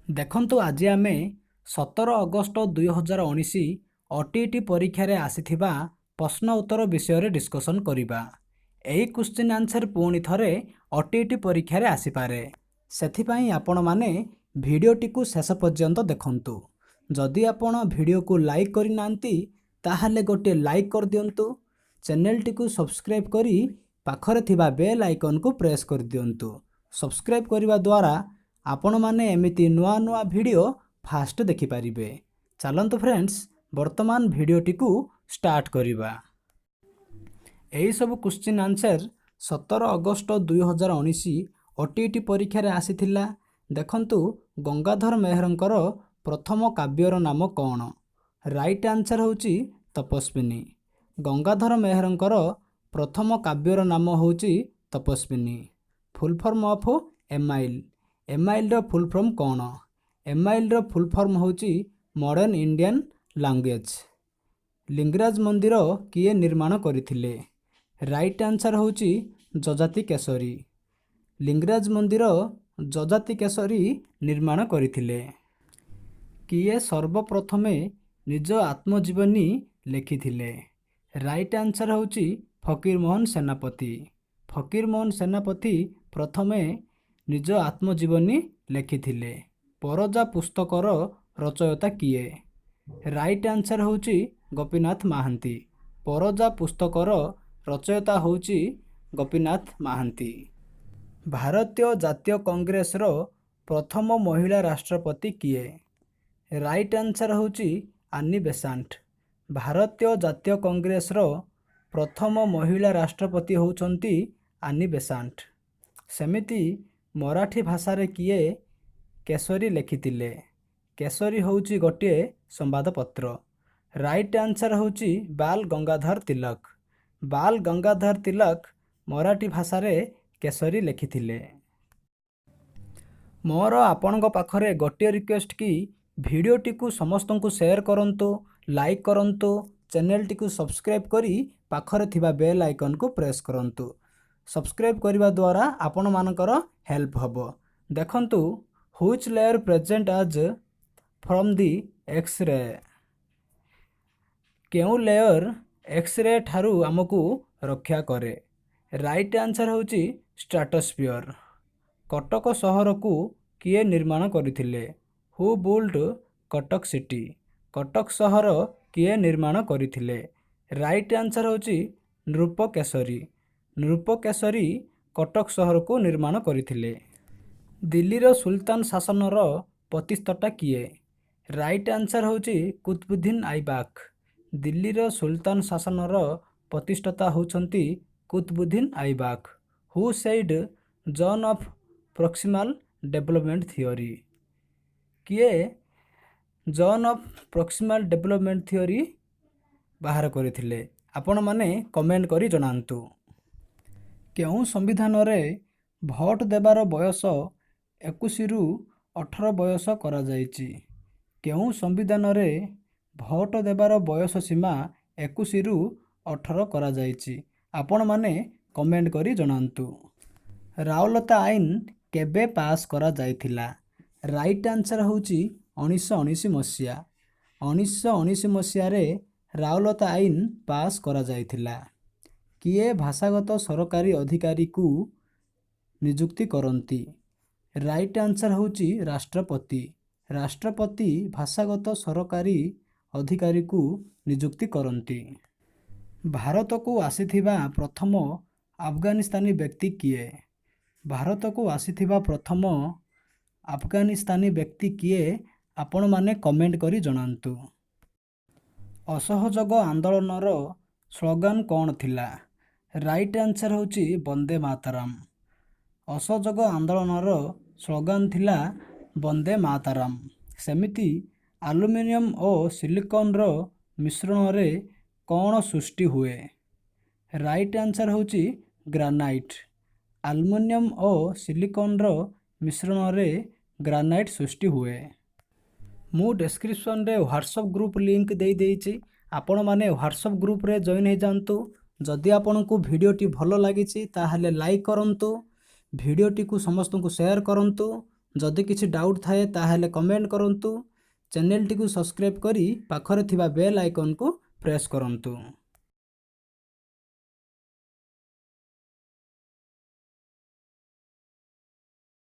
ଦେଖନ୍ତୁ ଆଜି ଆମେ 17 ଅଗଷ୍ଟ 2019 OTET ପରୀକ୍ଷାରେ ଆସିଥିବା ପ୍ରଶ୍ନ ଉତ୍ତର ବିଷୟରେ ଡିସ୍କସନ୍ କରିବା। ଏହି କ୍ୱେଶ୍ଚିନ୍ ଆନ୍ସର ପୁଣି ଥରେ OTET ପରୀକ୍ଷାରେ ଆସିପାରେ। ସେଥିପାଇଁ ଆପଣମାନେ ଭିଡ଼ିଓଟିକୁ ଶେଷ ପର୍ଯ୍ୟନ୍ତ ଦେଖନ୍ତୁ। ଯଦି ଆପଣ ଭିଡ଼ିଓକୁ ଲାଇକ୍ କରିନାହାନ୍ତି ତାହେଲେ ଗୋଟିଏ ଲାଇକ୍ କରିଦିଅନ୍ତୁ। ଚ୍ୟାନେଲଟିକୁ ସବସ୍କ୍ରାଇବ୍ କରି ପାଖରେ ଥିବା ବେଲ୍ ଆଇକନ୍କୁ ପ୍ରେସ୍ କରିଦିଅନ୍ତୁ। ସବସ୍କ୍ରାଇବ୍ କରିବା ଦ୍ୱାରା ଆପଣମାନେ ଏମିତି ନୂଆ ନୂଆ ଭିଡ଼ିଓ ଫାଷ୍ଟ ଦେଖିପାରିବେ। ଚାଲନ୍ତୁ ଫ୍ରେଣ୍ଡସ୍, ବର୍ତ୍ତମାନ ଭିଡ଼ିଓଟିକୁ ଷ୍ଟାର୍ଟ କରିବା। ଏହି ସବୁ କ୍ୱେଶ୍ଚିନ୍ ଆନ୍ସର 17 ଅଗଷ୍ଟ 2019 OTET ପରୀକ୍ଷାରେ ଆସିଥିଲା। ଦେଖନ୍ତୁ, ଗଙ୍ଗାଧର ମେହେରଙ୍କର ପ୍ରଥମ କାବ୍ୟର ନାମ କ'ଣ? ରାଇଟ୍ ଆନ୍ସର ହେଉଛି ତପସ୍ୱିନୀ। ଗଙ୍ଗାଧର ମେହେରଙ୍କର ପ୍ରଥମ କାବ୍ୟର ନାମ ହେଉଛି Tapaswini. Full form of MIL. ଏମାଇଲ୍ର ଫୁଲ୍ ଫର୍ମ କ'ଣ? ଏମାଇଲ୍ର ଫୁଲ୍ ଫର୍ମ ହେଉଛି ମଡ଼ର୍ଣ୍ଣ ଇଣ୍ଡିଆନ୍ ଲାଙ୍ଗୁଏଜ୍। ଲିଙ୍ଗରାଜ ମନ୍ଦିର କିଏ ନିର୍ମାଣ କରିଥିଲେ? ରାଇଟ୍ ଆନ୍ସର ହେଉଛି ଯଯାତି କେଶରୀ। ଲିଙ୍ଗରାଜ ମନ୍ଦିର ଯଯାତି କେଶରୀ ନିର୍ମାଣ କରିଥିଲେ। କିଏ ସର୍ବପ୍ରଥମେ ନିଜ ଆତ୍ମଜୀବନୀ ଲେଖିଥିଲେ? ରାଇଟ୍ ଆନ୍ସର ହେଉଛି ଫକୀରମୋହନ ସେନାପତି। ଫକୀରମୋହନ ସେନାପତି ପ୍ରଥମେ ନିଜ ଆତ୍ମଜୀବନୀ ଲେଖିଥିଲେ। ପରଜା ପୁସ୍ତକର ରଚୟିତା କିଏ? ରାଇଟ୍ ଆନ୍ସର ହେଉଛି ଗୋପୀନାଥ ମହାନ୍ତି। ପରଜା ପୁସ୍ତକର ରଚୟିତା ହେଉଛି ଗୋପୀନାଥ ମହାନ୍ତି। ଭାରତୀୟ ଜାତୀୟ କଂଗ୍ରେସର ପ୍ରଥମ ମହିଳା ରାଷ୍ଟ୍ରପତି କିଏ? ରାଇଟ୍ ଆନ୍ସର ହେଉଛି ଆନି ବେସାଣ୍ଟ। ଭାରତୀୟ ଜାତୀୟ କଂଗ୍ରେସର ପ୍ରଥମ ମହିଳା ରାଷ୍ଟ୍ରପତି ହେଉଛନ୍ତି ଆନି ବେସାଣ୍ଟ। ସେମିତି ମରାଠୀ ଭାଷାରେ କିଏ କେଶରୀ ଲେଖିଥିଲେ? କେଶରୀ ହେଉଛି ଗୋଟିଏ ସମ୍ବାଦପତ୍ର। ରାଇଟ୍ ଆନ୍ସର ହେଉଛି ବାଲ ଗଙ୍ଗାଧର ତିଲକ। ବାଲ ଗଙ୍ଗାଧର ତିଲକ ମରାଠୀ ଭାଷାରେ କେଶରୀ ଲେଖିଥିଲେ। ମୋର ଆପଣଙ୍କ ପାଖରେ ଗୋଟିଏ ରିକ୍ୱେଷ୍ଟ କି ଭିଡ଼ିଓଟିକୁ ସମସ୍ତଙ୍କୁ ସେୟାର କରନ୍ତୁ, ଲାଇକ୍ କରନ୍ତୁ, ଚ୍ୟାନେଲଟିକୁ ସବସ୍କ୍ରାଇବ୍ କରି ପାଖରେ ଥିବା ବେଲ୍ ଆଇକନ୍କୁ ପ୍ରେସ୍ କରନ୍ତୁ। ସବସ୍କ୍ରାଇବ୍ କରିବା ଦ୍ୱାରା ଆପଣମାନଙ୍କର ହେଲ୍ପ ହେବ। ଦେଖନ୍ତୁ, which layer present as from the X-ray? କେଉଁ ଲେୟର ଏକ୍ସ-ରେ ଠାରୁ ଆମକୁ ରକ୍ଷା କରେ? ରାଇଟ୍ ଆନ୍ସର ହେଉଛି ଷ୍ଟ୍ରାଟୋସ୍ଫିୟର। କଟକ ସହରକୁ କିଏ ନିର୍ମାଣ କରିଥିଲେ? Who built Cuttack city? Cuttack ସହର କିଏ ନିର୍ମାଣ କରିଥିଲେ? ରାଇଟ୍ ଆନ୍ସର ହେଉଛି ନୃପକେଶରୀ। ନୃପକେଶରୀ କଟକ ସହରକୁ ନିର୍ମାଣ କରିଥିଲେ। ଦିଲ୍ଲୀର ସୁଲତାନ ଶାସନର ପ୍ରତିଷ୍ଠାତା କିଏ? ରାଇଟ୍ ଆନ୍ସର ହେଉଛି କୁତବୁଦ୍ଦିନ ଆଇବାକ୍। ଦିଲ୍ଲୀର ସୁଲତାନ ଶାସନର ପ୍ରତିଷ୍ଠାତା ହେଉଛନ୍ତି Qutbuddin Aibak. Who said zone of proximal development theory? କିଏ zone of proximal development theory ବାହାର କରିଥିଲେ? ଆପଣମାନେ କମେଣ୍ଟ କରି ଜଣାନ୍ତୁ। କେଉଁ ସମ୍ବିଧାନରେ ଭୋଟ ଦେବାର ବୟସ 21ରୁ 18 ବୟସ କରାଯାଇଛି? କେଉଁ ସମ୍ବିଧାନରେ ଭୋଟ ଦେବାର ବୟସ ସୀମା 21ରୁ 18 କରାଯାଇଛି? ଆପଣମାନେ କମେଣ୍ଟ କରି ଜଣାନ୍ତୁ। ରାଉରକେଲା ଆଇନ କେବେ ପାସ୍ କରାଯାଇଥିଲା? ରାଇଟ୍ ଆନ୍ସର ହେଉଛି 1919 ମସିହା। 1919 ମସିହାରେ ରାଉରକେଲା ଆଇନ ପାସ୍ କରାଯାଇଥିଲା। କିଏ ଭାଷାଗତ ସରକାରୀ ଅଧିକାରୀକୁ ନିଯୁକ୍ତି କରନ୍ତି? ରାଇଟ୍ ଆନ୍ସର ହେଉଛି ରାଷ୍ଟ୍ରପତି। ରାଷ୍ଟ୍ରପତି ଭାଷାଗତ ସରକାରୀ ଅଧିକାରୀକୁ ନିଯୁକ୍ତି କରନ୍ତି। ଭାରତକୁ ଆସିଥିବା ପ୍ରଥମ ଆଫଗାନିସ୍ତାନୀ ବ୍ୟକ୍ତି କିଏ? ଭାରତକୁ ଆସିଥିବା ପ୍ରଥମ ଆଫଗାନିସ୍ତାନୀ ବ୍ୟକ୍ତି କିଏ? ଆପଣମାନେ କମେଣ୍ଟ କରି ଜଣାନ୍ତୁ। ଅସହଯୋଗ ଆନ୍ଦୋଳନର ସ୍ଲୋଗାନ କ'ଣ ଥିଲା? ରାଇଟ୍ ଆନ୍ସର ହେଉଛି ବନ୍ଦେ ମାତରମ୍। ଅସହଯୋଗ ଆନ୍ଦୋଳନର ସ୍ଲୋଗାନ ଥିଲା ବନ୍ଦେ ମାତରମ୍। ସେମିତି ଆଲୁମିନିୟମ ଓ ସିଲିକନ୍ର ମିଶ୍ରଣରେ କ'ଣ ସୃଷ୍ଟି ହୁଏ? ରାଇଟ୍ ଆନ୍ସର ହେଉଛି ଗ୍ରାନାଇଟ୍। ଆଲୁମିନିୟମ ଓ ସିଲିକନ୍ର ମିଶ୍ରଣରେ ଗ୍ରାନାଇଟ୍ ସୃଷ୍ଟି ହୁଏ। ମୁଁ ଡେସ୍କ୍ରିପସନରେ ହ୍ୱାଟ୍ସଆପ୍ ଗ୍ରୁପ୍ ଲିଙ୍କ ଦେଇଦେଇଛି। ଆପଣମାନେ ହ୍ୱାଟ୍ସଆପ୍ ଗ୍ରୁପରେ ଜଏନ୍ ହୋଇଯାଆନ୍ତୁ। ଯଦି ଆପଣଙ୍କୁ ଭିଡ଼ିଓଟି ଭଲ ଲାଗିଛି ତାହେଲେ ଲାଇକ୍ କରନ୍ତୁ। ଭିଡ଼ିଓଟିକୁ ସମସ୍ତଙ୍କୁ ସେୟାର କରନ୍ତୁ। ଯଦି କିଛି ଡାଉଟ୍ ଥାଏ ତାହେଲେ କମେଣ୍ଟ କରନ୍ତୁ। ଚ୍ୟାନେଲଟିକୁ ସବସ୍କ୍ରାଇବ୍ କରି ପାଖରେ ଥିବା ବେଲ୍ ଆଇକନ୍କୁ ପ୍ରେସ୍ କରନ୍ତୁ।